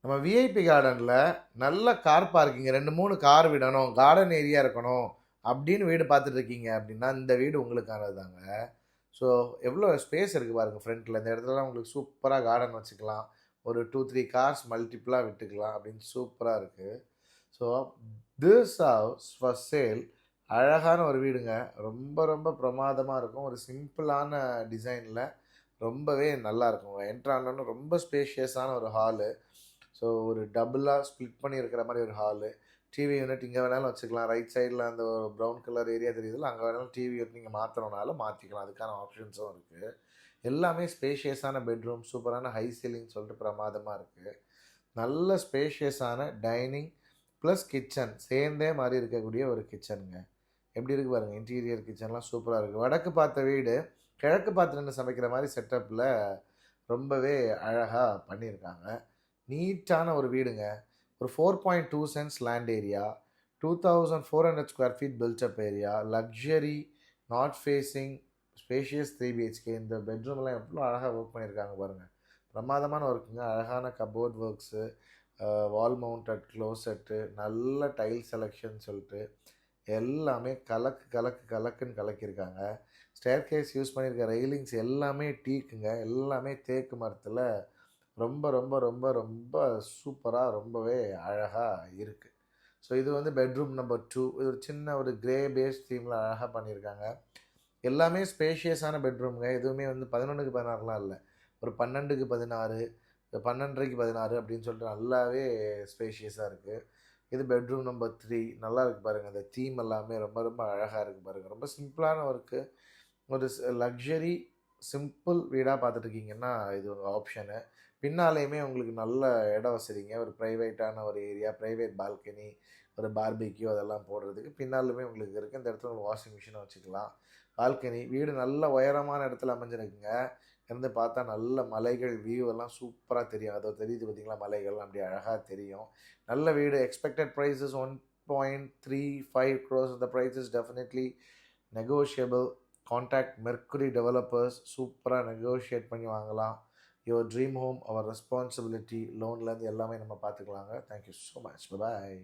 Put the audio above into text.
நம்ம விஐபி கார்டனில் நல்ல கார் பார்க்கிங் 2 3 கார் விடணும், கார்டன் ஏரியா இருக்கணும் அப்படின்னு வீடு பார்த்துட்டு இருக்கீங்க அப்படின்னா இந்த வீடு உங்களுக்கானது தாங்க. ஸோ எவ்வளோ ஸ்பேஸ் இருக்குது பாருங்கள் ஃப்ரண்ட்டில். இந்த இடத்துலலாம் உங்களுக்கு சூப்பராக கார்டன் வச்சுக்கலாம். ஒரு 2 3 கார்ஸ் மல்டிப்புளாக விட்டுக்கலாம் அப்படின்னு சூப்பராக இருக்குது. So this house for sale. அழகான ஒரு வீடுங்க. ரொம்ப ரொம்ப பிரமாதமாக இருக்கும். ஒரு சிம்பிளான டிசைனில் ரொம்பவே நல்லா இருக்குங்க. என்ட்ரானோன்னு ரொம்ப ஸ்பேஷியஸான ஒரு ஹாலு. ஸோ ஒரு டபுளாக ஸ்ப்ளிட் பண்ணி இருக்கிற மாதிரி ஒரு ஹாலு. டிவி யூனிட் இங்கே வேணாலும் வச்சுக்கலாம். ரைட் சைடில் அந்த ஒரு ப்ரௌன் கலர் ஏரியா தெரியுதுல்ல, அங்கே வேணாலும் டிவி யூனிட் நீங்கள் மாற்றணுனாலும் மாற்றிக்கலாம். அதுக்கான ஆப்ஷன்ஸும் இருக்குது. எல்லாமே ஸ்பேஷியஸான பெட்ரூம், சூப்பரான ஹை சீலிங் சொல்லிட்டு பிரமாதமாக இருக்குது. நல்ல ஸ்பேஷியஸான டைனிங் ப்ளஸ் கிச்சன் சேர்ந்தே மாதிரி இருக்கக்கூடிய ஒரு கிச்சனுங்க. எப்படி இருக்குது பாருங்கள், இன்டீரியர் கிச்சன்லாம் சூப்பராக இருக்குது. வடக்கு பார்த்த வீடு கிழக்கு பார்த்து நின்று சமைக்கிற மாதிரி செட்டப்பில் ரொம்பவே அழகாக பண்ணியிருக்காங்க. நீட்டான ஒரு வீடுங்க. ஒரு 4.2 cents land area, 2400 square feet built up area, luxury, north facing, spacious 3 BHK. இந்த பெட்ரூம்லாம் எவ்வளோ அழகாக ஒர்க் பண்ணியிருக்காங்க பாருங்கள். பிரமாதமான ஒர்க்குங்க. அழகான கபோர்ட் ஒர்க்ஸு, வால் மவுண்டட் க்ளோசெட்டு, நல்ல டைல் செலெக்ஷன் சொல்லிட்டு எல்லாமே கலக்கு கலக்கு கலக்குன்னு கலக்கியிருக்காங்க. ஸ்டேர்கேஸ் யூஸ் பண்ணியிருக்க ரெயிலிங்ஸ் எல்லாமே டீக்குங்க. எல்லாமே தேக்கு மரத்தில் ரொம்ப ரொம்ப ரொம்ப ரொம்ப சூப்பராக ரொம்பவே அழகாக இருக்குது. ஸோ இது வந்து பெட்ரூம் நம்பர் 2. இது ஒரு சின்ன ஒரு கிரே பேஸ் தீமில் அழகாக பண்ணியிருக்காங்க. எல்லாமே ஸ்பேஷியஸான பெட்ரூம்ங்க. எதுவுமே வந்து 11க்கு 16லாம் இல்லை. ஒரு 12க்கு 16, 12:30க்கு 16 அப்படின்னு சொல்லிட்டு நல்லாவே ஸ்பேஷியஸாக இருக்குது. இது பெட்ரூம் நம்பர் 3. நல்லா இருக்குது பாருங்கள். அந்த தீம் எல்லாமே ரொம்ப ரொம்ப அழகாக இருக்குது பாருங்கள். ரொம்ப சிம்பிளான ஒர்க்கு. ஒரு லக்ஸரி சிம்பிள் வீடாக பார்த்துட்ருக்கீங்கன்னா இது ஒரு ஆப்ஷனு. பின்னாலேயுமே உங்களுக்கு நல்ல இட வசதிங்க. ஒரு ப்ரைவேட்டான ஒரு ஏரியா, ப்ரைவேட் பால்கனி, ஒரு பார்பிக்யூ அதெல்லாம் போடுறதுக்கு பின்னாலுமே உங்களுக்கு இருக்குது. இந்த இடத்துல உங்களுக்கு வாஷிங் மிஷினை வச்சுக்கலாம். பால்கனி வீடு நல்ல உயரமான இடத்துல அமைஞ்சிருக்குங்க. இருந்து பார்த்தா நல்ல மலைகள் வியூ எல்லாம் சூப்பராக தெரியும். அதோ தெரியுது பார்த்தீங்களா, மலைகள் அப்படி அழகாக தெரியும். நல்ல வீடு. Expected price is 1.35 crores. The price is definitely negotiable. Contact Mercury Developers. சூப்பராக நெகோஷியேட் பண்ணி வாங்கலாம். Your dream home our responsibility. லோன்லேருந்து எல்லாமே நம்ம பார்த்துக்கலாங்க. Thank you so much. பாய்.